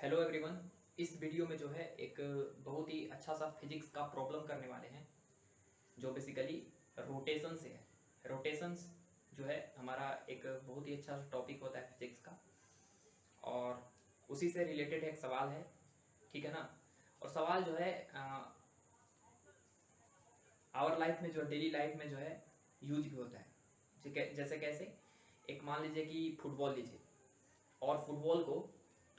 Hello everyone. इस video में जो है एक बहुत ही अच्छा सा फिजिक्स का प्रॉब्लम करने वाले हैं जो बेसिकली रोटेशन से है। रोटेशंस जो है हमारा एक बहुत ही अच्छा टॉपिक होता है फिजिक्स का, और उसी से रिलेटेड एक सवाल है, ठीक है ना। और सवाल जो है आवर लाइफ में, जो डेली लाइफ में जो है यूज भी होता है। जैसे कैसे, एक मान लीजिए कि फुटबॉल लीजिए, और फुटबॉल को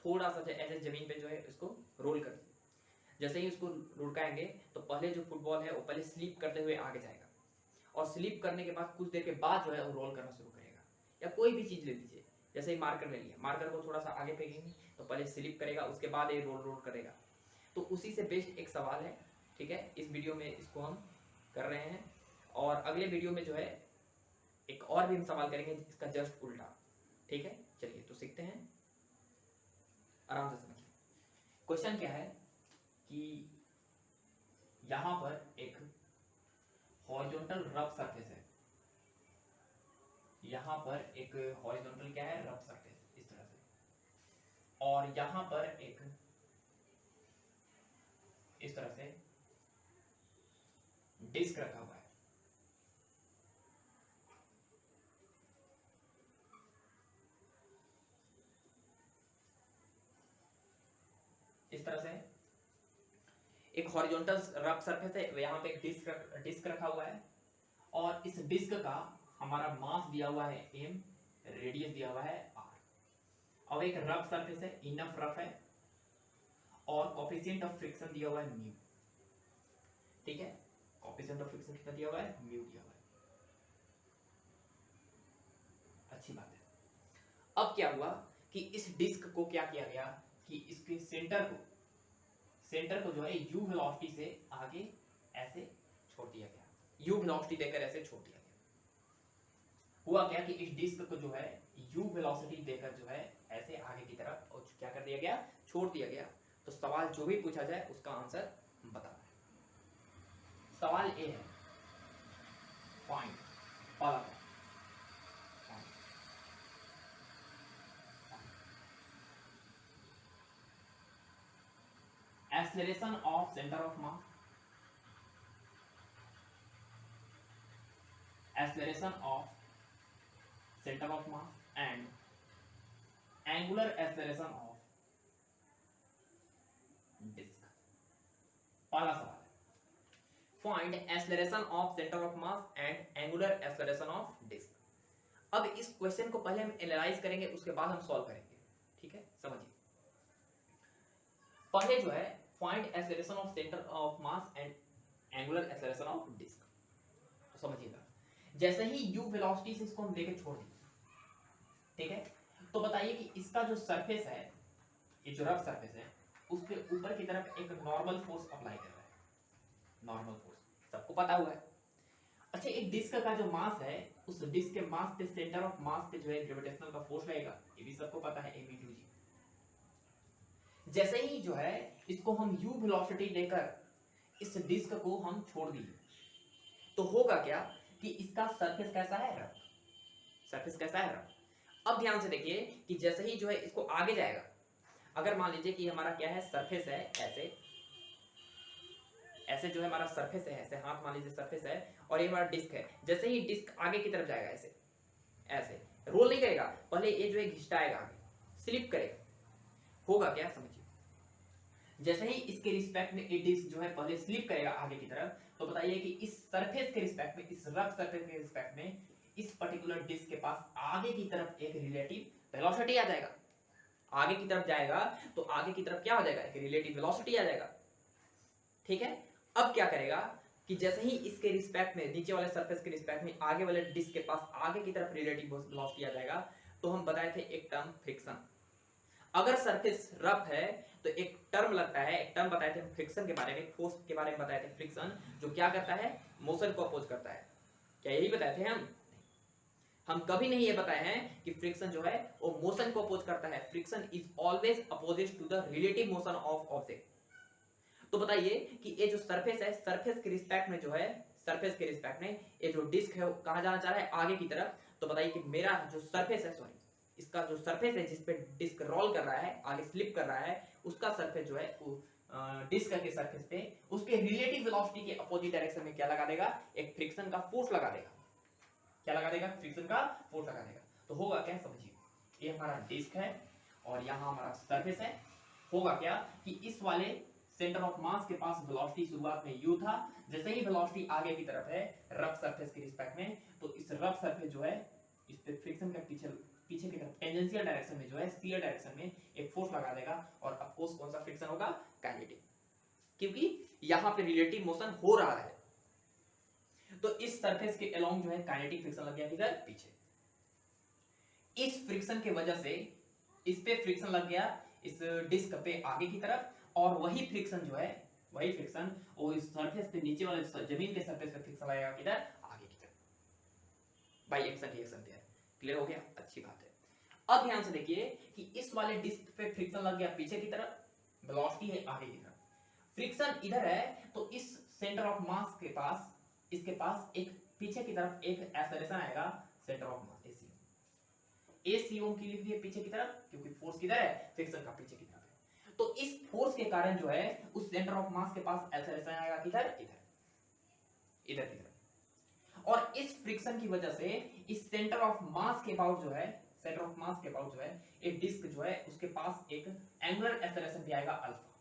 थोड़ा सा ऐसे जमीन पे जो है उसको रोल कर दीजिए। जैसे ही उसको लुढ़काएंगे तो पहले जो फुटबॉल है वो पहले स्लिप करते हुए आगे जाएगा, और स्लिप करने के बाद कुछ देर के बाद जो है वो रोल करना शुरू करेगा। या कोई भी चीज़ ले लीजिए, जैसे ही मार्कर ले लिया, मार्कर को थोड़ा सा आगे फेंकेंगे तो पहले स्लिप करेगा, उसके बाद ये रोल रोल करेगा। तो उसी से बेस्ड एक सवाल है, ठीक है। इस वीडियो में इसको हम कर रहे हैं, और अगले वीडियो में जो है एक और भी हम सवाल करेंगे इसका जस्ट उल्टा, ठीक है। चलिए तो सीखते हैं, आराम से समझिए। क्वेश्चन क्या है कि यहां पर एक हॉरिजॉन्टल रफ सरफेस है। यहां पर एक हॉरिजॉन्टल क्या है, रफ सरफेस, इस तरह से। और यहां पर एक इस तरह से डिस्क रखा हुआ है। इस तरह से एक हॉरिजॉन्टल रफ सरफेस है, यहां पे एक डिस्क रखा हुआ है, और इस डिस्क का हमारा मास दिया हुआ है m, रेडियस दिया हुआ है r। अब एक रफ सरफेस है, इनफ रफ है, और कोफिशिएंट ऑफ फ्रिक्शन दिया हुआ है म्यू, ठीक है। कोफिशिएंट ऑफ फ्रिक्शन कितना दिया हुआ है, म्यू दिया हुआ है। अच्छी बात है। अब क्या हुआ कि इस डिस्क को क्या किया गया कि इसके सेंटर को जो है यू वेलोसिटी से आगे ऐसे छोड़ दिया गया, यू वेलोसिटी देकर ऐसे छोड़ दिया गया। हुआ क्या कि इस डिस्क को जो है यू वेलोसिटी देकर जो है ऐसे आगे की तरफ और क्या कर दिया गया, छोड़ दिया गया। तो सवाल जो भी पूछा जाए उसका आंसर बताना है। सवाल ए है, फाइंड, पहला acceleration of centre of mass, acceleration of center of mass and angular acceleration of disk। पहला सवाल है, find acceleration of centre of mass and angular acceleration of disc. अब इस क्वेश्चन को पहले हम एनालाइज करेंगे, उसके बाद हम सॉल्व करेंगे, ठीक है। समझिए, पहले जो है find acceleration of centre of mass and angular acceleration of disc. तो समझिएगा, जैसे ही u वेलोसिटी से इसको हम लेके छोड़ देंगे, ठीक है। तो बताइए कि इसका जो सरफेस है, ये जो रफ सरफेस है, उसके ऊपर की तरफ एक नॉर्मल फोर्स अप्लाई कर रहा है। नॉर्मल फोर्स सबको पता हुआ है। अच्छा, एक डिस्क का जो मास है, उस डिस्क के मास पे, सेंटर ऑफ मास पे जो है ग्रेविटेशनल का फोर्स रहेगा, ये भी सबको पता है, m/g। जैसे ही जो है इसको हम u वेलोसिटी देकर इस डिस्क को हम छोड़ दिए, तो होगा क्या कि इसका सरफेस कैसा है, रफ। सरफेस कैसा है, रफ। अब ध्यान से देखिए कि जैसे ही जो है इसको आगे जाएगा, अगर मान लीजिए कि हमारा क्या है, सरफेस है ऐसे, ऐसे जो है हमारा सरफेस है, ऐसे हाथ मान लीजिए सरफेस है, और ये हमारा डिस्क है। जैसे ही डिस्क आगे की तरफ जाएगा, ऐसे ऐसे रोल नहीं करेगा, पहले ये जो है घिसटाएगा आगे, स्लिप करेगा। होगा क्या, समझिए, जैसे ही इसके रिस्पेक्ट में ये डिस्क जो है पहले स्लिप करेगा आगे की तरफ, तो बताइए कि इस सरफेस के रिस्पेक्ट में, इस रफ सरफेस के रिस्पेक्ट में, इस पर्टिकुलर डिस्क के पास आगे की तरफ एक रिलेटिव वेलोसिटी आ जाएगा। आगे की तरफ जाएगा तो आगे की तरफ क्या हो जाएगा, एक रिलेटिव वेलोसिटी आ जाएगा, ठीक है। अब क्या करेगा कि जैसे ही इसके रिस्पेक्ट में, नीचे वाले सरफेस के रिस्पेक्ट में आगे वाले डिस्क के पास आगे की तरफ रिलेटिव वेलोसिटी आ जाएगा, तो हम बताए थे एक टर्म फ्रिक्शन। अगर सरफेस रफ है तो एक टर्म लगता है, एक टर्म बताए थे फ्रिक्शन के बारे में, फोर्स के बारे में बताए थे, फ्रिक्शन जो क्या करता है, मोशन को अपोज करता है। क्या यही बताए थे हम कभी नहीं ये बताए हैं कि फ्रिक्शन जो है वो मोशन को अपोज करता है। Friction is always opposite to the relative motion of object. तो बताइए कि ये जो सरफेस है, सरफेस के रिस्पेक्ट में जो है, सरफेस के रिस्पेक्ट में ये जो डिस्क है वो कहां जाना चाह रहा है, आगे की तरफ। तो बताइए कि मेरा जो सरफेस है, सॉरी, इसका जो सरफेस है जिस पे डिस्क रोल कर रहा है, आगे स्लिप कर रहा है, उसका सरफेस जो है डिस्क के सरफेस पे उसके रिलेटिव वेलोसिटी के अपोजिट डायरेक्शन में क्या लगा देगा, एक फ्रिक्शन का फोर्स लगा देगा। क्या लगा देगा, फ्रिक्शन का फोर्स लगा देगा। तो होगा क्या, समझिए, ये हमारा डिस्क है और यहाँ हमारा सरफेस है। होगा क्या कि इस वाले सेंटर ऑफ मास के पास वेलोसिटी शुरुआत में u था, जैसे ही वेलोसिटी आगे की तरफ है रफ सरफेस के रिस्पेक्ट में, तो इस रफ सरफेस जो है इस पे फ्रिक्शन का पीछे की तरफ टेंजेंशियल डायरेक्शन में जो है स्फीयर डायरेक्शन में एक फोर्स लगा देगा। और ऑफ कोर्स कौन सा फ्रिक्शन होगा, काइनेटिक, क्योंकि यहाँ पे रिलेटिव मोशन हो रहा है। तो इस सरफेस के अलोंग जो है काइनेटिक फ्रिक्शन लग गया किधर, पीछे। इस फ्रिक्शन की वजह से इस पे फ्रिक्शन लग गया इस डिस्क पे आगे की तरफ, और वही फ्रिक्शन जो है, वही फ्रिक्शन वो इस सरफेस पे नीचे वाले जमीन के सरफेस पे फ्रिक्शन लगेगा किधर, आगे की तरफ। बाय एक्शन रिएक्शन पे क्लियर हो गया, अच्छी बात है। अब ध्यान से देखिए कि इस वाले डिस्क पे फ्रिक्शन लग गया पीछे की तरफ, वेलोसिटी है आगे की तरफ, फ्रिक्शन इधर है, तो इस सेंटर ऑफ मास के पास, इसके पास एक पीछे की तरफ एक एक्सेलरेशन आएगा सेंटर ऑफ मास एसीओ की लिख दिए पीछे की तरफ, क्योंकि फोर्स किधर है, फ्रिक्शन का पीछे की तरफ है। तो इस फोर्स के कारण जो है उस सेंटर ऑफ मास के पास एक्सेलरेशन आएगा किधर, इधर की तरफ। और इस फ्रिक्शन की वजह से इस सेंटर ऑफ मास के अबाउट जो है, सेंटर ऑफ मास के अबाउट जो है एक डिस्क जो है उसके पास एक एंगुलर एक्सेलरेशन भी आएगा अल्फा।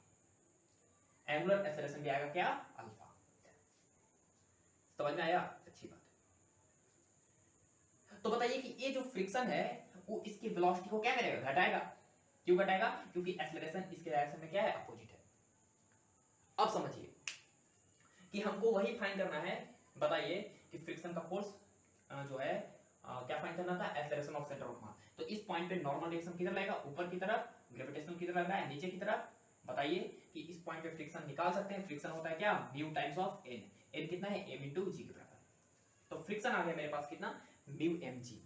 एंगुलर एक्सेलरेशन भी आएगा क्या, अल्फा। समझ में आया, अच्छी बात है। तो बताइए कि ये जो फ्रिक्शन है वो इसकी वेलोसिटी को क्या करेगा, घटाएगा। क्यों घटाएगा, क्योंकि एक्सेलरेशन इसके डायरेक्शन में क्या है, अपोजिट है। अब समझिए कि हमको वही फाइंड करना है, बताइए कि फ्रिक्शन का फोर्स जो है क्या फाइंड करना था, एक्सेलरेशन ऑफ सेंटर ऑफ मास। तो इस पॉइंट पे नॉर्मल रिएक्शन किधर लगेगा, ऊपर की तरफ, ग्रेविटेशनल किधर लग रहा है, नीचे की तरफ। बताइए कि इस पॉइंट पे फ्रिक्शन निकाल सकते हैं, फ्रिक्शन होता है क्या, mu times of N. N कितना है, m into g के बराबर। तो फ्रिक्शन आ गया मेरे पास कितना, म्यू mg।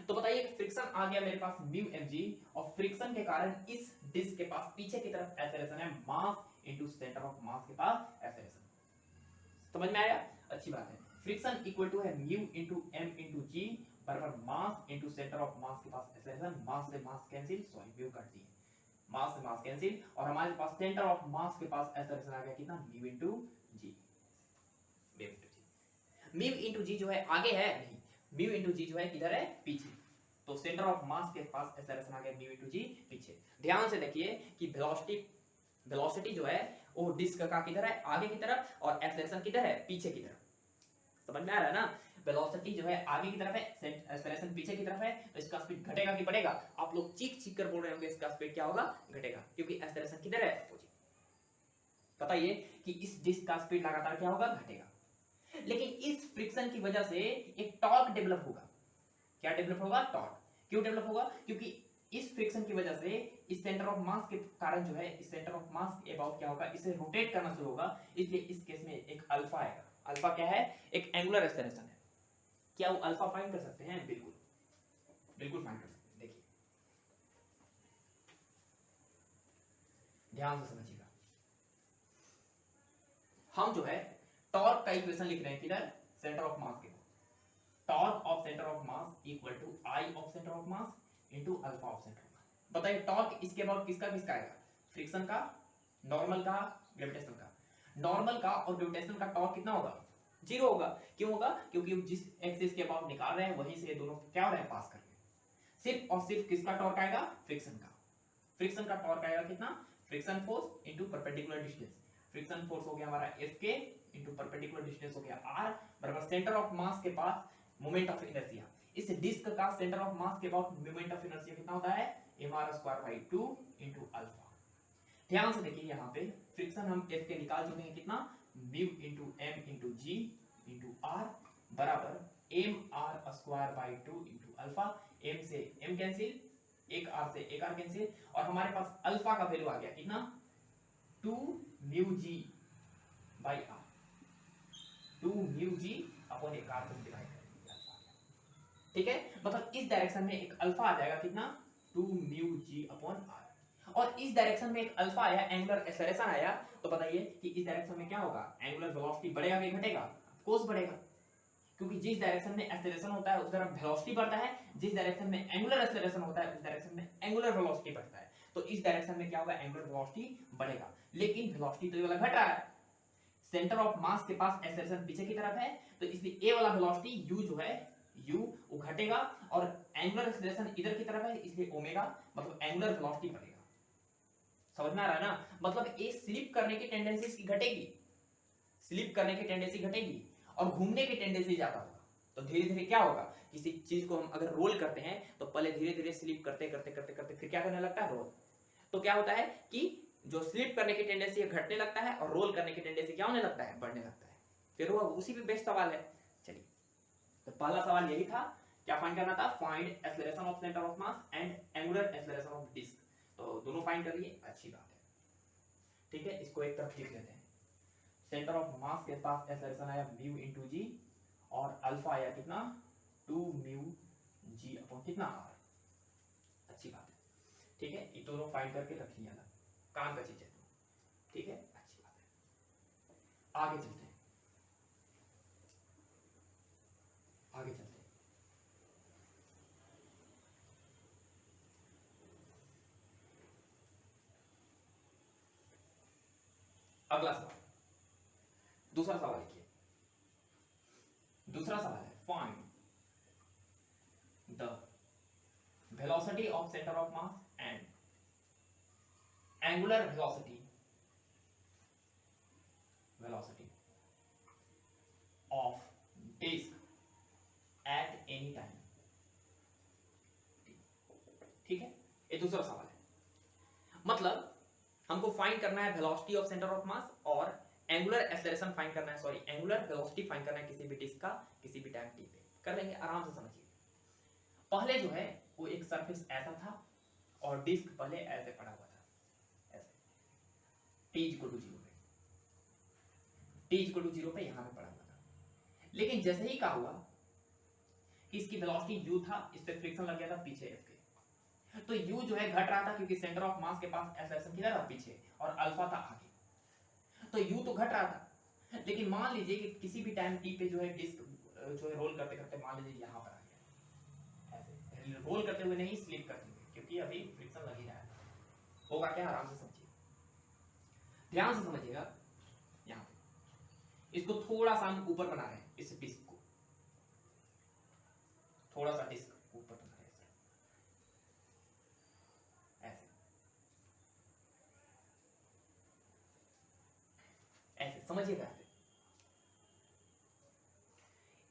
तो बताइए फ्रिक्शन आ गया मेरे पास म्यू mg, और फ्रिक्शन के कारण इस डिस्क के पास पीछे की तरफ एक्सेलरेशन है mass into centre of mass के पास एक्सेलरेशन। समझ में आया, अच्छी बात है। फ्रिक्शन इक्वल टू है mu into m into g बराबर mass into centre of mass के पास एक्सेलरेशन। मास से मास कैंसिल, सॉरी म्यू काट दिए, मास से मास कैंसिल, और हमारे पास सेंटर ऑफ मास के पास एक्सेलरेशन आ गया कितना, mu into g। Mu into g जो है आगे है, नहीं, म्यू इनटू g जो है किधर है, पीछे। तो सेंटर ऑफ मास के पास एक्सेलरेशन आ गया म्यू इनटू g, पीछे। ध्यान से देखिए कि वेलोसिटी जो है वो डिस्क का किधर है, आगे की तरफ, और एक्सेलरेशन किधर है, पीछे की तरफ। समझ में आ रहा है ना, वेलोसिटी जो है आगे की तरफ है, एक्सेलरेशन पीछे की तरफ है, तो इसका स्पीड घटेगा कि बढ़ेगा। आप लोग चीख कर बोल रहे होंगे इसका स्पीड क्या होगा, घटेगा, क्योंकि एक्सेलरेशन किधर है, अपोजिट। बताइए कि इस डिस्क का स्पीड लगातार क्या होगा, घटेगा। लेकिन इस फ्रिक्शन की वजह से एक टॉर्क डेवलप होगा। क्या डेवलप होगा, टॉर्क। क्यों डेवलप होगा, क्योंकि इस फ्रिक्शन की वजह से इस सेंटर ऑफ मास के कारण जो है इस सेंटर ऑफ मास के अबाउट क्या होगा, इसे रोटेट करना शुरू होगा। इसलिए इस केस में एक अल्फा आएगा। अल्फा क्या है, एक एंगुलर एक्सेलरेशन है। क्या वो अल्फा फाइंड कर सकते हैं, बिल्कुल बिल्कुल फाइंड कर सकते हैं। देखिए ध्यान से समझिएगा, हम जो है टॉर्क का इक्वेशन लिख रहे हैं किधर, सेंटर ऑफ मास के। Torque of centre of mass equal to I of centre of mass into alpha of centre of mass. बताइए टॉर्क इसके बाद किसका किसका आएगा, फ्रिक्शन का, नॉर्मल का, ग्रेविटेशनल का। नॉर्मल का और ग्रेविटेशनल का टॉर्क कितना होगा, 0 होगा। क्यों होगा, क्योंकि जिस एक्सिस के अबाउट निकाल रहे हैं वहीं से दोनों क्या हो रहे हैं, पास कर रहे हैं। सिर्फ और सिर्फ किसका टॉर्क आएगा, फ्रिक्शन का। फ्रिक्शन का टॉर्क आएगा कितना, friction force into perpendicular distance. Friction force हो गया हमारा Fk इनटू परपेंडिकुलर डिस्टेंस हो गया r बराबर सेंटर ऑफ मास के पास मोमेंट ऑफ इनर्शिया। इस डिस्क का सेंटर ऑफ मास के पास मोमेंट ऑफ इनर्शिया कितना होता है, mr² 2 इनटू अल्फा। ध्यान से देखिए यहाँ पे फ्रिक्शन हम Fk निकाल चुके हैं कितना, mu into m into g into r बराबर mr² 2 इनटू अल्फा। m से m कैंसिल, एक r से एक r कैंसिल, और हमारे पास अल्फा का वैल्यू आ गया कितना, 2 mu g by r। 2 mu g upon एक r को डिवाइड कर दिया, अल्फा आ गया। ठीक है, मतलब इस डायरेक्शन में एक अल्फा आ जाएगा कितना, 2 म्यू g अपॉन r। और इस डायरेक्शन में एक अल्फा आया, एंगुलर एक्सेलरेशन आया। तो बताइए कि इस डायरेक्शन में क्या होगा, एंगुलर वेलोसिटी बढ़ेगा कि घटेगा, ऑफ कोर्स बढ़ेगा, क्योंकि जिस डायरेक्शन में एक्सेलरेशन होता है उस तरफ वेलोसिटी बढ़ता है, जिस डायरेक्शन में एंगुलर एक्सेलरेशन होता है उस डायरेक्शन में एंगुलर वेलोसिटी बढ़ता है। तो इस डायरेक्शन में क्या होगा, एंगुलर वेलोसिटी बढ़ेगा, लेकिन वेलोसिटी तो ये वाला घट रहा है, सेंटर ऑफ मास के पास एक्सेलरेशन पीछे की तरफ है, तो इसलिए ए वाला वेलोसिटी u जो है u वो घटेगा, और एंगुलर एक्सेलरेशन इधर की तरफ है, इसलिए ओमेगा मतलब एंगुलर वेलोसिटी बढ़ेगा। समझ में आ रहा है ना, मतलब ए स्लिप करने की टेंडेंसी इसकी घटेगी, स्लिप करने की टेंडेंसी घटेगी और घूमने की टेंडेंसी ज्यादा होगा। तो धीरे धीरे क्या होगा, किसी चीज को हम अगर रोल करते हैं तो पहले धीरे धीरे स्लिप करते करते करते करते फिर क्या करने लगता है, रोल। तो क्या होता है कि जो स्लिप करने की टेंडेंसी घटने लगता है और रोल करने की टेंडेंसी क्या होने लगता है, बढ़ने लगता है। फिर वो उसी पे बेस्ड सवाल है। चलिए, तो पहला सवाल यही था, क्या फाइंड करना था, find acceleration of centre of mass and angular acceleration of disc. तो दोनों फाइंड कर लिए, अच्छी बात है। ठीक है, इसको एक तरफ लिख लेते हैं। सेंटर ऑफ मास के पास एक्सेलरेशन आया म्यू इनटू जी, और अल्फा आया कितना, 2 म्यू जी अपॉन कितना आर। अच्छी बात है। ठीक है, ये दोनों फाइंड करके रख लिया था, काम का चीज है। ठीक है, अच्छी बात है। आगे चलते हैं, आगे चलते हैं। अगला सवाल, दूसरा सवाल लिखिए। दूसरा सवाल है, find the velocity of centre of mass and angular velocity of disc at any time. ठीक है, ये दूसरा सवाल है। मतलब हमको फाइंड करना है वेलोसिटी ऑफ सेंटर ऑफ मास और एंगुलर एक्सेलरेशन फाइंड करना है, सॉरी एंगुलर वेलोसिटी फाइंड करना है किसी भी डिस्क का किसी भी टाइम टी पे। कर लेंगे, आराम से समझिए। पहले जो है वो एक सरफेस ऐसा था और डिस्क पहले ऐसे पड़ा हुआ था, ऐसे t = 0 पे, t = 0 पे यहां पे पड़ा हुआ था। लेकिन जैसे ही क्या हुआ कि इसकी वेलोसिटी u था, इस पे फ्रिक्शन लग गया था पीछे f के, तो u जो है घट रहा था क्योंकि सेंटर ऑफ मास के पास एक्सेलरेशन किधर था, पीछे, और अल्फा था आगे, तो u तो घट रहा था। लेकिन मान लीजिए कि किसी भी टाइम t पे जो है डिस्क जो है रोल करते करते मान लीजिए यहां पर आ गया, ऐसे रोल करते हुए नहीं, स्लिप करते हुए, क्योंकि अभी फ्रिक्शन लग ही रहा है। होगा क्या, आराम से समझिए, ध्यान से समझिएगा। यहां पे इसको थोड़ा सा हम ऊपर बना रहे हैं, इस डिस्क को थोड़ा सा डिस्क ऊपर बना रहे हैं, ऐसे ऐसे समझिएगा।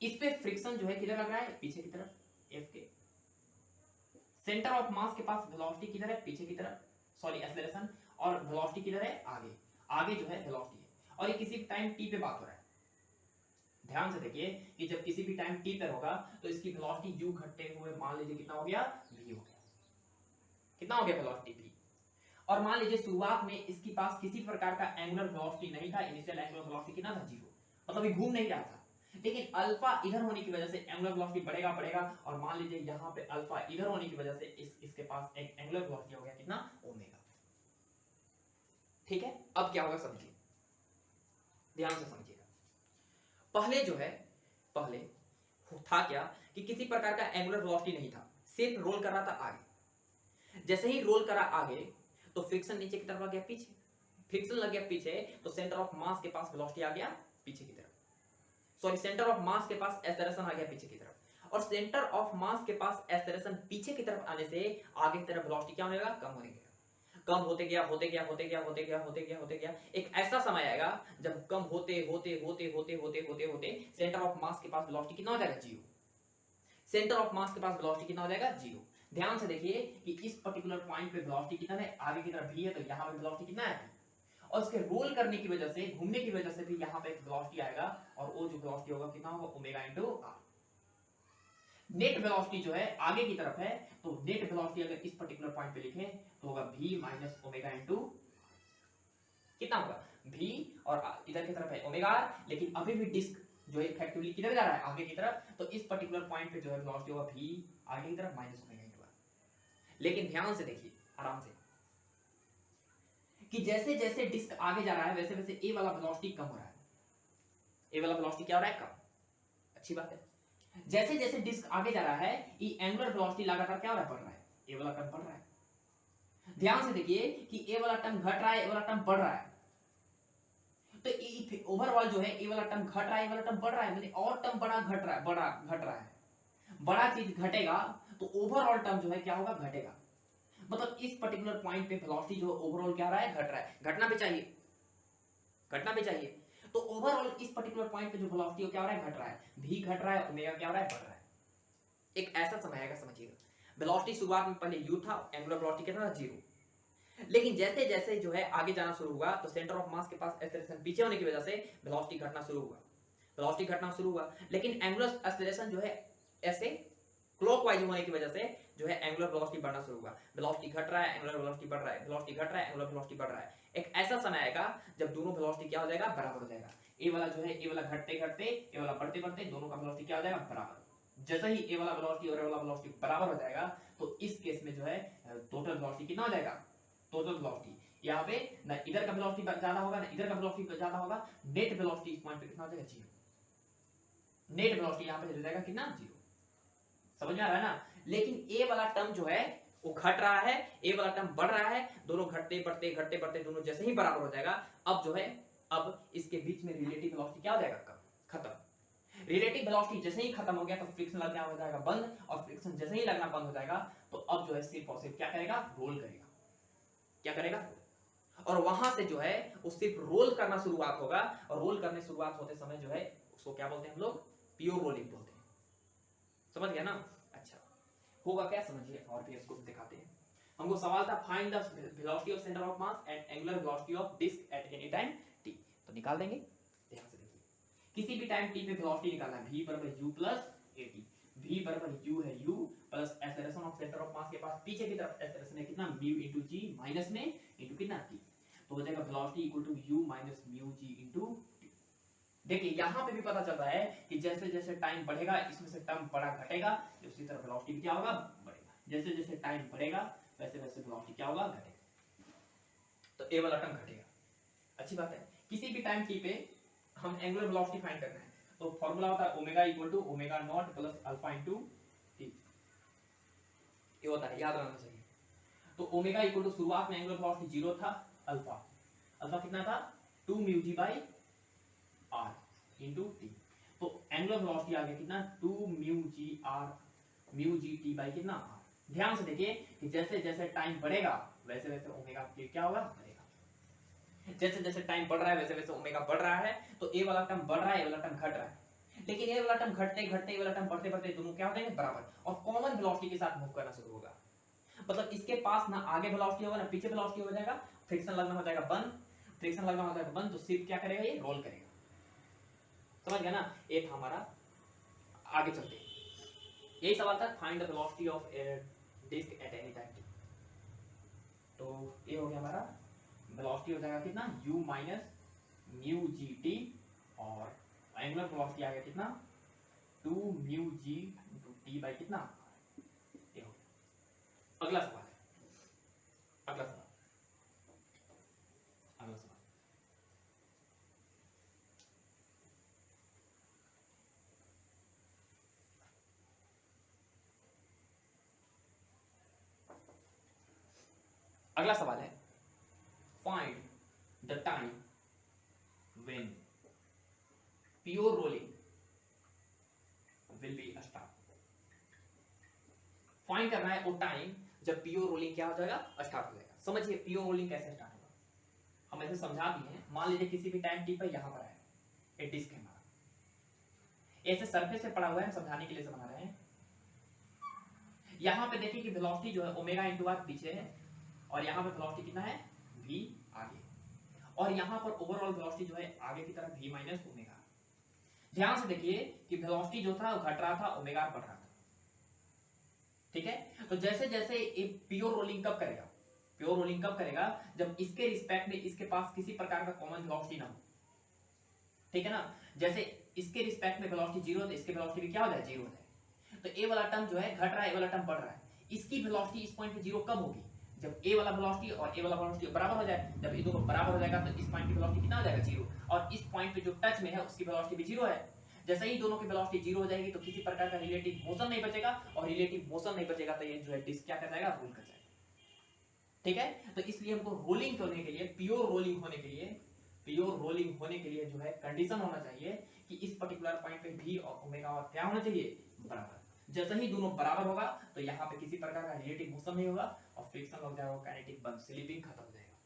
इस पे फ्रिक्शन जो है किधर लग रहा है, पीछे की तरफ, F के। सेंटर ऑफ मास के पास वेलोसिटी किधर है, पीछे की तरफ, सॉरी एक्सेलरेशन, और वेलोसिटी किधर है, आगे, आगे जो है वेलोसिटी है, और ये किसी टाइम t पे बात हो रहा है। ध्यान से देखिए कि जब किसी भी टाइम t पर होगा तो इसकी वेलोसिटी u घटते हुए मान लीजिए कितना हो गया, v हो गया। कितना हो गया वेलोसिटी v, और मान लीजिए शुरुआत में इसके पास किसी प्रकार का एंगुलर वेलोसिटी नहीं था, इनिशियल एंगुलर वेलोसिटी कितना था, 0, मतलब ये घूम नहीं रहा था। लेकिन अल्फा इधर होने की वजह से एंगुलर वेलोसिटी बढ़ेगा बढ़ेगा, और मान लीजिए यहाँ पे अल्फा इधर होने की वजह से इसके पास एक एंगुलर वेलोसिटी हो गया कितना, ओमेगा। ठीक है, अब क्या होगा समझिए, ध्यान से समझिएगा। पहले जो है, पहले था क्या कि किसी प्रकार का एंगुलर वेलोसिटी नहीं था, सिर्फ रोल कर रहा था आगे। जैसे ही रोल करा आगे तो फ्रिक्शन नीचे की तरफ आ गया, पीछे फ्रिक्शन लग गया पीछे, तो सेंटर ऑफ मास के पास वेलोसिटी आ गया पीछे की तरफ, सॉरी सेंटर ऑफ मास के पास एक्सेलरेशन आ गया पीछे की तरफ, और सेंटर ऑफ मास के पास एक्सेलरेशन पीछे की तरफ आने से आगे की तरफ वेलोसिटी क्या होने लगा, कम होने लगा, कम होते गया होते गया होते गया होते गया होते गया होते गया। एक ऐसा समय आएगा जब कम होते होते होते होते होते होते होते सेंटर ऑफ मास के पास वेलोसिटी कितना हो जाएगा, 0। सेंटर ऑफ मास के पास वेलोसिटी कितना हो जाएगा, 0। ध्यान से देखिए कि इस पर्टिकुलर पॉइंट पे वेलोसिटी कितना है, आगे की तरफ v है, तो यहाँ पे वेलोसिटी कितना है, और इसके रोल करने की वजह से, घूमने की वजह से भी यहाँ पे एक वेलोसिटी आएगा, और वो जो वेलोसिटी होगा कितना होगा, omega into r. Net velocity जो है आगे की तरफ है, तो नेट वेलोसिटी अगर इस पर्टिकुलर पॉइंट पे लिखें तो होगा v माइनस ओमेगा इनटू, कितना होगा v, और इधर की तरफ है ओमेगा आर, लेकिन अभी भी डिस्क जो है इफेक्टिवली किधर जा रहा है, आगे की तरफ, तो इस पर्टिकुलर पॉइंट पे जो है वेलोसिटी होगा v आगे की तरफ माइनस ओमेगा इनटू आर। लेकिन ध्यान से देखिए आराम से कि जैसे जैसे डिस्क आगे जा रहा है वैसे वैसे ए वाला वेलोसिटी कम हो रहा है, ए वाला वेलोसिटी क्या हो रहा है, कम। अच्छी बात है। जैसे जैसे डिस्क आगे जा रहा है ये एंगुलर वेलोसिटी लगातार क्या हो रहा है, बढ़ रहा है, ये वाला टर्म बढ़ रहा है। ध्यान से देखिए कि ये वाला टर्म घट रहा है, ये वाला टर्म बढ़ रहा है। तो ओवरऑल जो है ये वाला टर्म घट रहा है, ये वाला टर्म बढ़ रहा है, मतलब और टर्म बड़ा घट रहा है, बड़ा घट रहा है। बड़ा चीज घटेगा तो ओवरऑल टर्म जो है क्या होगा, घटेगा। मतलब इस पर्टिकुलर पॉइंट पे वेलोसिटी जो ओवरऑल क्या रहा है, घट रहा है। घटना भी चाहिए, घटना भी चाहिए। तो ओवरऑल इस पर्टिकुलर पॉइंट पे जो वेलोसिटी क्या हो रहा है, घट रहा है। v घट रहा है, ओमेगा क्या हो रहा है, बढ़ रहा है। एक ऐसा समय आएगा, समझिएगा, वेलोसिटी शुरुआत में पहले u था, एंगुलर वेलोसिटी कितना था, 0। लेकिन जैसे जैसे जो है आगे जाना शुरू हुआ तो सेंटर ऑफ मास के पास एक्सेलरेशन पीछे होने की वजह से वेलोसिटी घटना शुरू हुआ, वेलोसिटी घटना शुरू हुआ। लेकिन एंगुलर एक्सेलरेशन जो है ऐसे क्लॉकवाइज होने की वजह से जो है एंगुलर वेलोसिटी बढ़ना शुरू हुआ। वेलोसिटी घट रहा है, एंगुलर वेलोसिटी बढ़ रहा है, वेलोसिटी घट रहा है, एंगुलर वेलोसिटी बढ़ रहा है। एक ऐसा समय आएगा जब दोनों वेलोसिटी क्या हो जाएगा, बराबर हो जाएगा। ए वाला जो है, ए वाला घटते घटते, ए वाला बढ़ते बढ़ते, दोनों का वेलोसिटी क्या हो जाएगा, बराबर। जैसे ही ए वाला वेलोसिटी और ए वाला वेलोसिटी बराबर हो जाएगा तो इस केस में जो है टोटल वेलोसिटी कितना हो जाएगा, टोटल वेलोसिटी यहाँ पे ना इधर का वेलोसिटी ज्यादा होगा ना इधर का वेलोसिटी ज्यादा होगा। नेट वेलोसिटी इस पॉइंट पे कितना हो जाएगा, 0। नेट वेलोसिटी यहाँ पे हो जाएगा कितना, 0। समझ में आ रहा है ना। लेकिन ए वाला टर्म जो है वो घट रहा है, ए वाला टर्म बढ़ रहा है। दोनों घटते बढ़ते दोनों जैसे ही बराबर हो जाएगा, अब जो है अब इसके बीच में रिलेटिव वेलोसिटी क्या हो जाएगा, खत्म। रिलेटिव वेलोसिटी जैसे ही खत्म हो गया तो फ्रिक्शन लगना हो जाएगा बंद, और फ्रिक्शन जैसे ही लगना बंद हो जाएगा तो अब जो है सिर्फ और सिर्फ क्या करेगा, रोल करेगा। क्या करेगा, और वहां से जो है वो सिर्फ रोल करना शुरुआत होगा। और रोल करने शुरुआत होते समय जो है उसको क्या बोलते हैं हम लोग, प्योर रोलिंग बोलते हैं। समझ गया ना। अच्छा होगा क्या, समझिए और भी इसको दिखाते हैं। हमको सवाल था find the velocity of centre of mass and angular velocity of disc at any time t। तो निकाल देंगे, ध्यान से देखिए। किसी भी टाइम t पे वेलोसिटी निकालना है, v बराबर u प्लस at। v बराबर u है, u plus acceleration of centre of mass के पास पीछे की तरफ एक्सेलरेशन है कितना, mu into g माइनस में into कितना t। तो हो जाएगा velocity equal to u minus mu g into t। देखिए यहां पे भी पता चल रहा है कि जैसे जैसे टाइम बढ़ेगा इसमें से टर्म बड़ा घटेगा, उसी तरह वेलोसिटी भी क्या होगा, बढ़ेगा। जैसे जैसे टाइम बढ़ेगा वैसे वैसे वेलोसिटी क्या होगा, घटेगा। तो ए वाला टर्म घटेगा, अच्छी बात है। किसी भी टाइम t पे हम एंगुलर वेलोसिटी फाइंड करना है तो फार्मूला होता है omega equal to omega naught plus alpha into t। ये होता है, याद रखना चाहिए। तो ओमेगा इक्वल टू शुरुआत में एंगुलर वेलोसिटी 0 था, अल्फा अल्फा कितना था, 2 mu g by r into t। तो एंगुलर वेलोसिटी आ गया कितना, 2 म्यू जी t बाई कितना r। ध्यान से देखिए कि जैसे जैसे टाइम बढ़ेगा वैसे वैसे ओमेगा t क्या होगा, बढ़ेगा। जैसे जैसे टाइम बढ़ रहा है वैसे वैसे ओमेगा बढ़ रहा है। तो ए वाला टर्म बढ़ रहा है, ए वाला टर्म घट रहा है। लेकिन ए वाला टर्म घटते घटते, ए वाला टर्म बढ़ते बढ़ते दोनों क्या हो जाएंगे, बराबर। और कॉमन वेलोसिटी के साथ मूव करना शुरू होगा। मतलब इसके पास ना आगे वेलोसिटी होगा ना पीछे वेलोसिटी हो जाएगा। फ्रिक्शन लगना हो जाएगा बंद, फ्रिक्शन लगना हो जाएगा बंद, तो सिर्फ क्या करेगा, ये रोल करेगा। समझ गया ना। एक हमारा आगे चलते हैं, यही सवाल था, find the velocity of a disc at any time t। तो ये हो गया हमारा वेलोसिटी हो जाएगा कितना, u minus mu g t, और एंगुलर वेलोसिटी आ गया कितना, 2 mu g into t by कितना। ये हो गया। अगला सवाल है, अगला सवाल, अगला सवाल। अगला सवाल है, find the time when pure rolling will be start. Find करना है वो टाइम जब प्योर रोलिंग क्या हो जाएगा, स्टार्ट हो जाएगा। समझिए प्योर रोलिंग कैसे स्टार्ट होगा, हम ऐसे समझा दिए हैं। मान लीजिए किसी भी टाइम टी पर यहां पर है एक डिस्क है हमारा, ऐसे सरफेस पे पड़ा हुआ है, समझाने के लिए समझा रहे हैं। यहां पे देखिए कि वेलोसिटी जो है ओमेगा इंटू आर पीछे है, और यहाँ पे वेलोसिटी कितना है, v आगे, और यहाँ पर ओवरऑल वेलोसिटी जो है आगे की तरफ v माइनस ओमेगा। ध्यान से देखिए कि वेलोसिटी जो था वो घट रहा था, ओमेगा बढ़ रहा था। ठीक है। तो जैसे जैसे ये प्योर रोलिंग कब करेगा, प्योर रोलिंग कब करेगा, जब इसके रिस्पेक्ट में इसके पास किसी प्रकार का कॉमन वेलोसिटी ना हो। ठीक है ना। जैसे इसके रिस्पेक्ट में वेलोसिटी 0 है तो इसके वेलोसिटी भी क्या हो जाए, 0 हो जाए। तो ए वाला टर्म जो है घट रहा है, ए वाला टर्म बढ़ रहा है। इसकी वेलोसिटी इस पॉइंट पे 0 कब होगी, जब ए वाला वेलोसिटी और ए वाला वेलोसिटी बराबर हो जाए। जब ये दोनों बराबर हो जाएगा तो इस पॉइंट की वेलोसिटी कितना हो जाएगा, 0। और इस पॉइंट पे जो टच में है उसकी वेलोसिटी भी 0 है। जैसे ही दोनों की वेलोसिटी जीरो हो जाएगी तो किसी प्रकार का रिलेटिव मोशन नहीं बचेगा, और रिलेटिव मोशन नहीं बचेगा तो ये जो है डिस्क क्या कर जाएगा, रोल कर जाएगा। ठीक है, तो इसलिए हमको रोलिंग होने के लिए, प्योर रोलिंग होने के लिए, प्योर रोलिंग होने के लिए जो है कंडीशन होना चाहिए कि इस पर्टिकुलर पॉइंट पे भी और ओमेगा और क्या होना चाहिए, बराबर। जैसे ही दोनों बराबर होगा तो यहाँ पे किसी प्रकार का रिलेटिव मोशन नहीं होगा और फ्रिक्शन लग जाएगा, काइनेटिक बंद, स्लिपिंग खत्म हो जाएगा।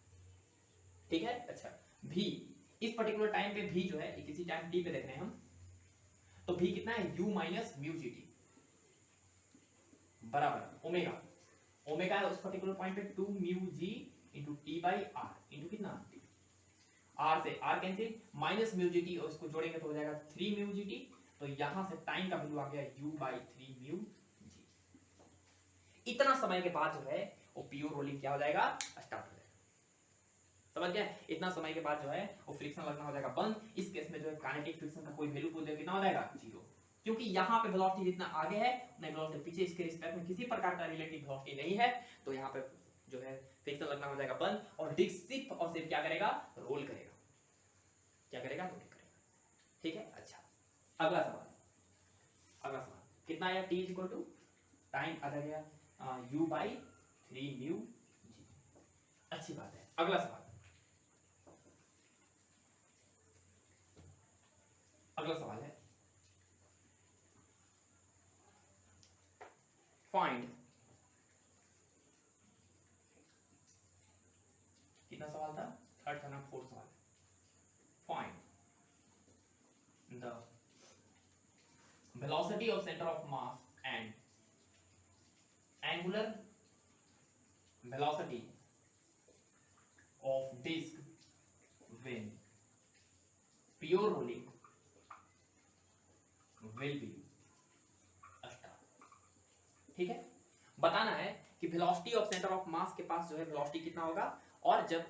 ठीक है, अच्छा भी इस पर्टिकुलर टाइम पे भी जो है किसी टाइम टी पे देख रहे हैं हम, तो भी कितना है, u minus mu g t बराबर ओमेगा, ओमेगा है उस पर्टिकुलर पॉइंट पे 2 mu g into t by r into कितना, आर से r cancel, minus mu g t और इसको जोड़ेंगे तो हो जाएगा 3 म्यू जी टी, तो यहां से टाइम का वैल्यू आ गया u बाई 3 म्यू जी। इतना समय के बाद जो है वो प्योर रोलिंग क्या हो जाएगा, स्टार्ट हो जाएगा। समझ गए, इतना समय के बाद जो है वो फ्रिक्शन लगना हो जाएगा बंद। इस केस में जो है काइनेटिक फ्रिक्शन का कोई वैल्यू को कितना हो जाएगा, जीरो, क्योंकि यहाँ पे वेलोसिटी जितना आगे है उतना वेलोसिटी पीछे, इसके रिस्पेक्ट में किसी प्रकार का रिलेटिव वेलोसिटी नहीं है, तो यहाँ पे जो है फ्रिक्शन लगना हो जाएगा बंद और डिस्क सिर्फ और सिर्फ क्या करेगा, रोल करेगा। क्या करेगा, रोल करेगा। ठीक है, अच्छा अगला सवाल, अगला सवाल कितना आया, t इक्वल टू टाइम आ गया u बाई 3 म्यू जी। अच्छी बात है, अगला सवाल, अगला सवाल है फाइंड, कितना सवाल था, थर्ड था ना, फोर्थ सवाल, find the velocity of center of mass and angular velocity of disk when pure rolling will be start। ठीक है, बताना है कि velocity of centre of mass के पास जो है वेलोसिटी कितना होगा, और जब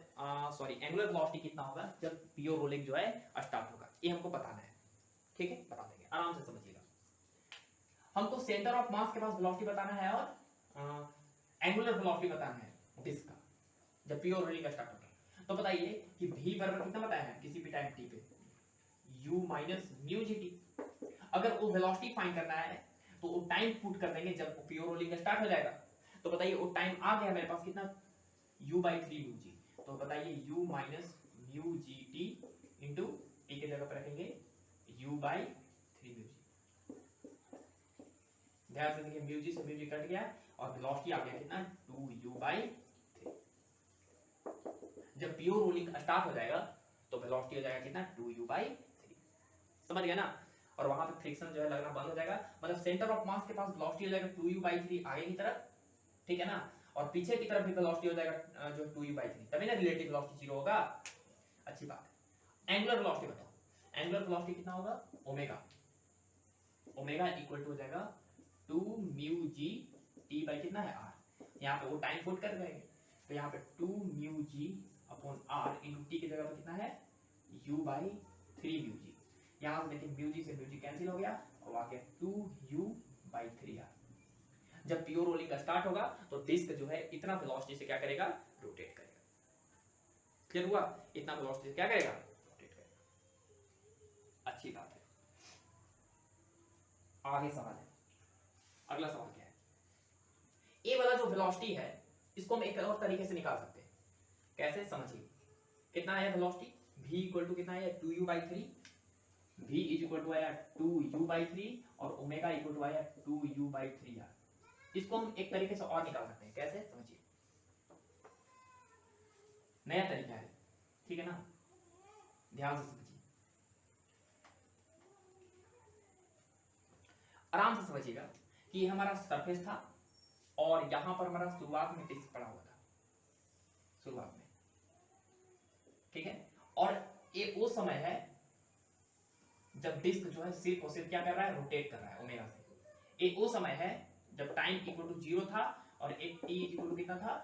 सॉरी एंगुलर वेलोसिटी कितना होगा जब प्योर रोलिंग जो है स्टार्ट होगा, ये हमको बताना है। ठीक है, बता देंगे, आराम से समझिएगा। हमको सेंटर ऑफ मास के पास वेलोसिटी बताना है और एंगुलर वेलोसिटी बताना है डिस्क का जब प्योर रोलिंग स्टार्ट होगा। तो बताइए कि v बराबर कितना बताया है किसी भी टाइम t पे, u minus mu g T. अगर वो वेलोसिटी फाइंड करना है तो वो टाइम पुट कर देंगे जब प्योर रोलिंग स्टार्ट हो जाएगा। तो बताइए वो टाइम आ गया मेरे पास कितना, u बाई 3 म्यू जी। तो बताइए u minus mu g T into T के जगह पर रखेंगे u बाई 3 म्यू जी। ध्यान से देखिए, म्यू जी से म्यू जी कट गया और वेलोसिटी आ गया कितना, 2u बाई 3। जब प्योर रोलिंग स्टार्ट हो जाएगा तो वेलोसिटी हो जाएगा कितना, 2u बाई 3। समझ गया ना, और वहां पे फ्रिक्शन जो है लगना बंद हो जाएगा, मतलब सेंटर ऑफ मास के पास वेलोसिटी हो जाएगा 2u बाई 3 आगे की तरफ। ठीक है ना, और पीछे की तरफ भी वेलोसिटी हो जाएगा जो 2u बाई 3, तभी ना रिलेटिव वेलोसिटी जीरो होगा। अच्छी बात है, एंगुलर वेलोसिटी बताओ, एंगुलर वेलोसिटी कितना होगा, ओमेगा, ओमेगा इक्वल टू हो जाएगा 2 म्यू जी टी बाई कितना है, आर। यहाँ पे वो टाइम पुट कर देंगे तो यहाँ पे 2 mu g upon r into t की जगह पे कितना है, u बाई 3 म्यू जी। यहाँ से देखिए म्यू जी से म्यू जी कैंसिल हो गया और आ गया 2u बाई 3r। जब प्योर रोलिंग का स्टार्ट होगा तो डिस्क जो है इतना वेलोसिटी से क्या करेगा, रोटेट करेगा। क्लियर हुआ, इतना वेलोसिटी से क्या करेगा, रोटेट करेगा। अच्छी बात है, आगे सवाल है, अगला सवाल क्या है, ए वाला जो वेलोसिटी है इसको हम एक और तरीके से निकाल सकते हैं। कैसे, समझिए, कितना आया वेलोसिटी, v इक्वल टू कितना आया, 2u by 3, v is equal to आया 2u बाई 3 और ओमेगा इक्वल टू आया 2u बाई 3r। इसको हम एक तरीके से और निकाल सकते हैं। कैसे, समझिए, नया तरीका है, ठीक है ना, ध्यान से समझिए, आराम से समझिएगा कि ये हमारा सरफेस था और यहां पर हमारा शुरुआत में डिस्क पड़ा हुआ था, शुरुआत में, ठीक है, और ये वो समय है जब डिस्क जो है सिर्फ और सिर्फ क्या कर रहा है, रोटेट कर रहा है ओमेगा से। ये वो समय है जब टाइम इक्वल टू 0 था और एक t इक्वल टू कितना था,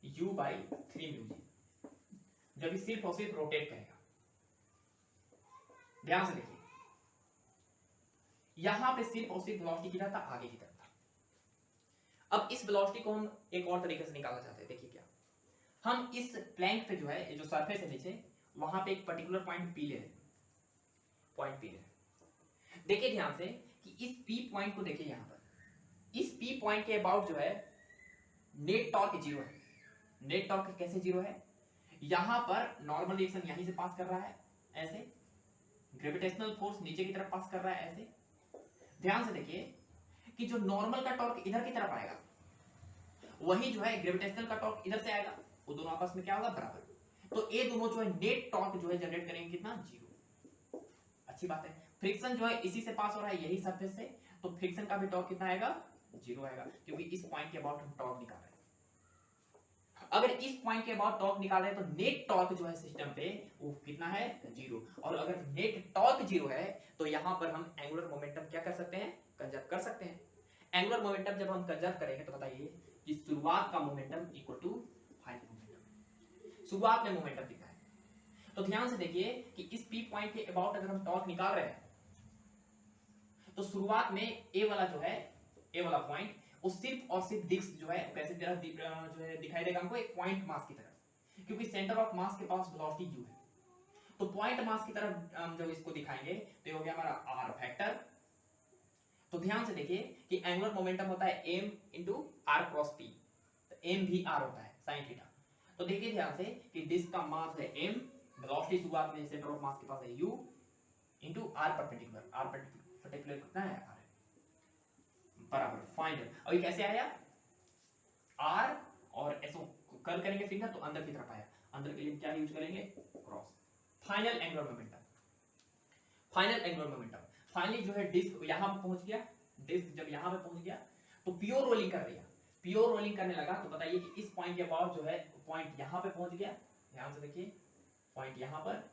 u बाई 3 म्यू जी, जब ये सिर्फ और सिर्फ रोटेट करेगा। ध्यान से देखिए, यहां पे सिर्फ और सिर्फ वेलोसिटी कितना था, आगे की तरफ था। अब इस वेलोसिटी को हम एक और तरीके से निकालना चाहते हैं। देखिए क्या, हम इस प्लैंक पे जो है, ये जो सरफेस है नीचे, वहां पे एक पर्टिकुलर पॉइंट पी ले रहे हैं। पॉइंट पी है। देखिए ध्यान से कि इस पी पॉइंट को देखिए, यहां पर इस पी पॉइंट के अबाउट जो है नेट टॉर्क 0 है। नेट टॉर्क कैसे 0 है? यहां पर नॉर्मल रिएक्शन यहीं से पास कर रहा है ऐसे, ग्रेविटेशनल फोर्स नीचे की तरफ पास कर रहा है ऐसे। ध्यान से देखिए कि जो नॉर्मल का टॉर्क इधर की तरफ आएगा, वही जो है ग्रेविटेशनल का टॉर्क इधर से आएगा, वो दोनों आपस में क्या होगा? बराबर। तो ये दोनों जो है नेट टॉर्क जो है जनरेट करेंगे कितना? 0। अच्छी बात है। फ्रिक्शन जो है इसी से पास हो रहा है, यही सरफेस से, तो फ्रिक्शन का भी टॉर्क कितना आएगा? 0 आएगा, क्योंकि इस पॉइंट के अबाउट हम टॉर्क निकाल रहे हैं। अगर इस पॉइंट के अबाउट टॉर्क निकाल रहे हैं तो नेट टॉर्क जो है सिस्टम पे वो कितना है? 0। और अगर नेट टॉर्क 0 है तो यहां पर हम एंगुलर मोमेंटम क्या कर सकते हैं? कंजर्व कर सकते हैं। एंगुलर मोमेंटम जब हम कंजर्व करेंगे तो बताइए कि शुरुआत का momentum equal to final momentum. शुरुआत में मोमेंटम दिखा है, तो ध्यान से देखिए कि इस पी पॉइंट के अबाउट अगर हम टॉर्क निकाल रहे हैं तो शुरुआत में ए वाला जो है, ए वाला पॉइंट वो सिर्फ और सिर्फ डिस्क जो है कैसे तरह जो है दिखाई देगा हमको? एक पॉइंट मास की तरह, क्योंकि सेंटर ऑफ मास के पास वेलोसिटी u है। तो पॉइंट मास की तरफ हम जब इसको दिखाएंगे तो ये हो गया हमारा आर फैक्टर। तो ध्यान से देखिए कि एंगुलर मोमेंटम होता है m into r cross p, तो m भी r होता है साइन थीटा। तो देखिए ध्यान से कि डिस्क का मास है m, वेलोसिटी शुरुआत में सेंटर ऑफ मास के पास है u into r perpendicular. R perpendicular कितना है? r बराबर फाइनल। और ये कैसे आया? r और ऐसे कर्ल करेंगे फिंगर तो अंदर की तरफ आया, अंदर के लिए क्या यूज करेंगे? Cross. Final angular momentum, final angular momentum finally जो है डिस्क यहां पे पहुंच गया। डिस्क जब यहां पे पहुंच गया तो प्योर रोलिंग कर रही है, प्योर रोलिंग करने लगा। तो बताइए कि इस पॉइंट के अबाउट जो है पॉइंट यहां पे पहुंच गया। ध्यान से देखिए पॉइंट यहां पर,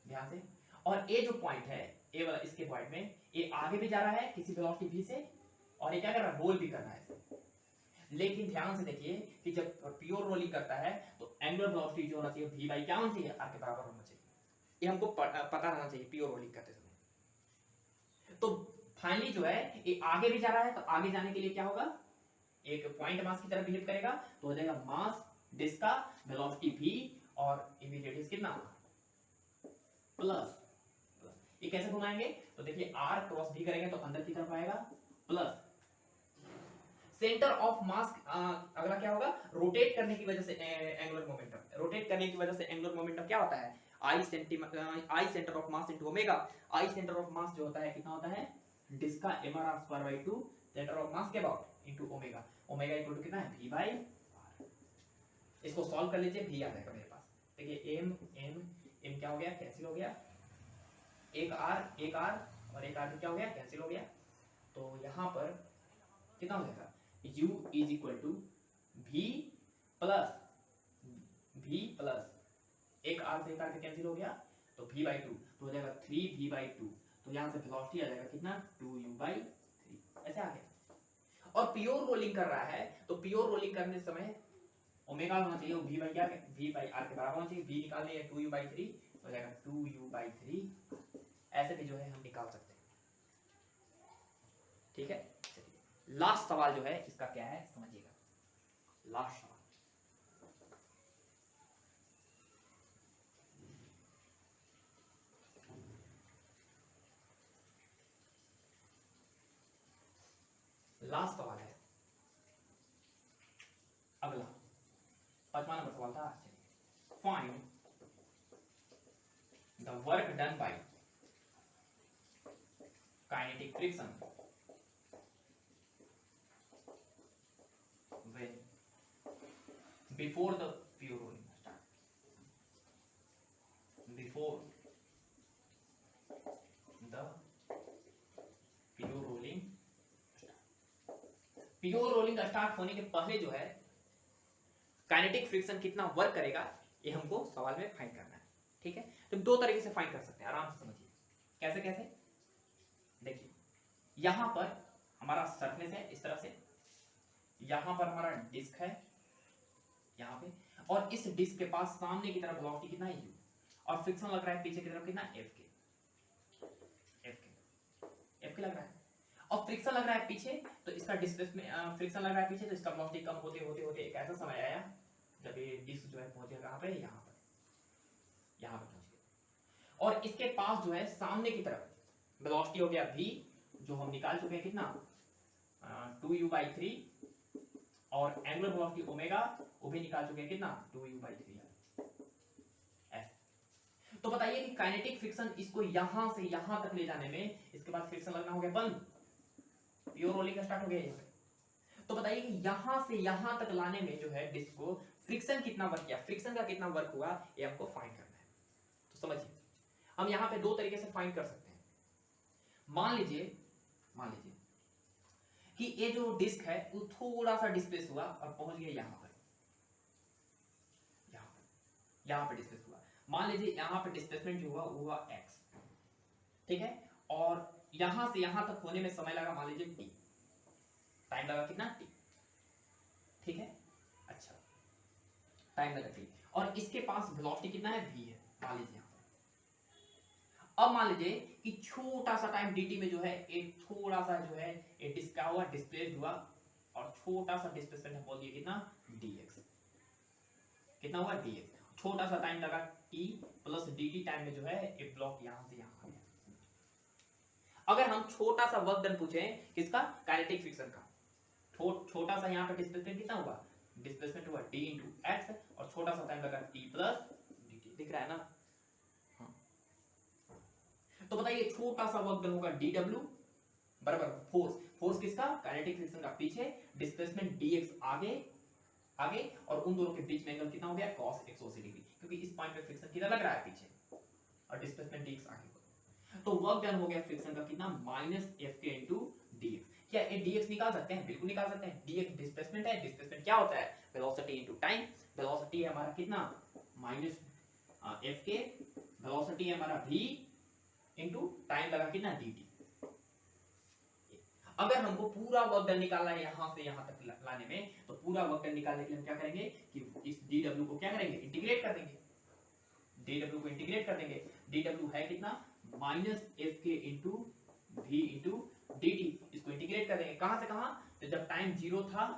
ध्यान से। और ये जो पॉइंट है ए वाला, इसके पॉइंट में ये आगे भी जा रहा है किसी वेलोसिटी v से, और ये क्या कर रहा है? रोल भी कर रहा है। लेकिन ध्यान से देखिए कि जब प्योर रोलिंग करता है तो एंगुलर वेलोसिटी जो होना चाहिए v बाई क्या होना चाहिए? r के बराबर होना चाहिए। ये हमको पता रहना चाहिए प्योर रोलिंग करते समय। तो फाइनली जो है ये आगे भी जा रहा है, तो आगे जाने के लिए क्या होगा? एक पॉइंट मास की तरफ बिहेव करेगा, तो हो जाएगा मास डिस्क का, वेलोसिटी v और इमीडिएट कितना? प्लस। ये कैसे घुमाएंगे? तो देखिए r क्रॉस v करेंगे तो अंदर की तरफ आएगा, प्लस सेंटर ऑफ मास। अगला क्या होगा? रोटेट करने की वजह से एंगुलर मोमेंटम, रोटेट करने की वजह से एंगुलर मोमेंटम क्या होता है? I centre of mass into omega. I centre of mass जो होता है कितना होता है? डिस्क का mr square by 2 centre of mass के about into omega. Omega equal to कितना है? v by r। इसको सॉल्व कर लीजिए, v आ जाएगा मेरे पास। देखिए m क्या हो गया? कैंसिल हो गया। एक r और एक r क्या हो गया? कैंसिल हो गया। तो यहां पर कितना हो जाएगा? u is equal to v plus एक r से एक r कैंसिल हो गया, तो v बाई 2 तो हो जाएगा 3v बाई 2। तो यहां से वेलोसिटी आ जाएगा कितना? 2u by 3। ऐसे आ गया। और प्योर रोलिंग कर रहा है, तो प्योर रोलिंग करने समय ओमेगा होना चाहिए, v बाई क्या? v बाई r के बराबर होना चाहिए। v निकालने है 2u बाई 3, हो जाएगा 2u बाई 3। ऐसे भी जो है हम निकाल सकते हैं। ठीक है, लास्ट सवाल जो है इसका क्या है समझिएगा। लास्ट सवाल, लास्ट सवाल है अगला, 5वां नंबर सवाल था। Find the work done by kinetic friction when before the pure rolling start, before the pure rolling start, pure rolling start होने के पहले जो है काइनेटिक फ्रिक्शन कितना वर्क करेगा, ये हमको सवाल में फाइंड करना है। ठीक है, तो दो तरीके से फाइंड कर सकते हैं, आराम से समझिए। कैसे कैसे? देखिए यहां पर हमारा सरफेस है इस तरह से, यहां पर हमारा डिस्क है यहां पे, और इस डिस्क के पास सामने की तरफ वेलोसिटी कितना है u, और फ्रिक्शन लग रहा है पीछे की तरफ कितना? f के लग रहा है। और फ्रिक्शन लग रहा है पीछे, तो इसका डिस्प्लेसमेंट, फ्रिक्शन लग रहा है पीछे तो इसका वेलोसिटी कम होते होते होते एक ऐसा समय आया जब ये डिस्क जो है पहुंचे कहां पे? यहां पर पहुंच गया। और इसके पास जो है सामने की तरफ वेलोसिटी हो गया v, जो हम निकाल चुके हैं कितना 2u/3, और एंगुलर वेलोसिटी ओमेगा वो भी निकाल चुके हैं कितना 2u/3 f। तो बताइए कि काइनेटिक फ्रिक्शन इसको यहां से यहां तक ले जाने में इसके बाद फ्रिक्शन लगना हो गया बंद, प्योर रोलिंग स्टार्ट हो गया यहाँ पे। तो बताइए कि यहां से यहां तक लाने में जो है डिस्क को फ्रिक्शन कितना वर्क किया, फ्रिक्शन का कितना वर्क हुआ, ये हमको फाइंड करना है। तो समझिए हम यहां पे दो तरीके से फाइंड कर सकते हैं। मान लीजिए कि ये जो डिस्क है वो थोड़ा सा डिस्प्लेस हुआ और पहुंच गया यहां पर, यहां पर डिस्प्लेस हुआ। मान लीजिए यहां पर डिस्प्लेसमेंट जो हुआ वो हुआ x, ठीक है, और यहां से यहां तक होने में समय लगा मान लीजिए t, टाइम लगा कितना t, ठीक है, अच्छा टाइम लगा t, और इसके पास वेलोसिटी कितना है v है मान लीजिए। अब मान लीजिए कि छोटा सा टाइम dt में जो है एक थोड़ा सा जो है एक डिस्क क्या हुआ, डिस्प्लेस्ड हुआ, और छोटा सा डिस्प्लेसमेंट है बोल दिए कितना dx, कितना हुआ dx, छोटा सा टाइम लगा t प्लस dt टाइम में जो है एक ब्लॉक यहां से यहां आ गया। अगर हम छोटा सा वर्क डन पूछें किसका, काइनेटिक फ्रिक्शन का, छोटा सा यहां पे डिस्प्लेसमेंट कितना हुआ, डिस्प्लेसमेंट हुआ d into x, और छोटा सा टाइम लगा t प्लस dt, दिख रहा है ना। तो बताइए छोटा सा वर्क डन होगा dw बराबर फोर्स किसका, काइनेटिक फ्रिक्शन का पीछे, डिस्प्लेसमेंट dx आगे, और उन दोनों के बीच में एंगल कितना हो गया cos 180 डिग्री, क्योंकि इस पॉइंट पे फ्रिक्शन कितना लग रहा है पीछे, और डिस्प्लेसमेंट dx आगे। तो वर्क डन हो गया फ्रिक्शन का कितना -fk dx। क्या ये dx निकाल सकते हैं, बिल्कुल निकाल सकते हैं। dx डिस्प्लेसमेंट है, डिस्प्लेसमेंट क्या होता है वेलोसिटी इनटू टाइम, वेलोसिटी है हमारा कितना -fk, वेलोसिटी है हमारा v इनटू टाइम लगा कितना dt। अगर हमको पूरा वर्क डन निकालना है यहां से यहां तक लाने में, तो पूरा वर्क डन निकालने के लिए हम क्या करेंगे कि इस dw को क्या करेंगे, इंटीग्रेट कर देंगे, dw को इंटीग्रेट कर देंगे। dw है कितना -fk v dt, इसको इंटीग्रेट कर देंगे कहां से कहां, तो जब टाइम 0 था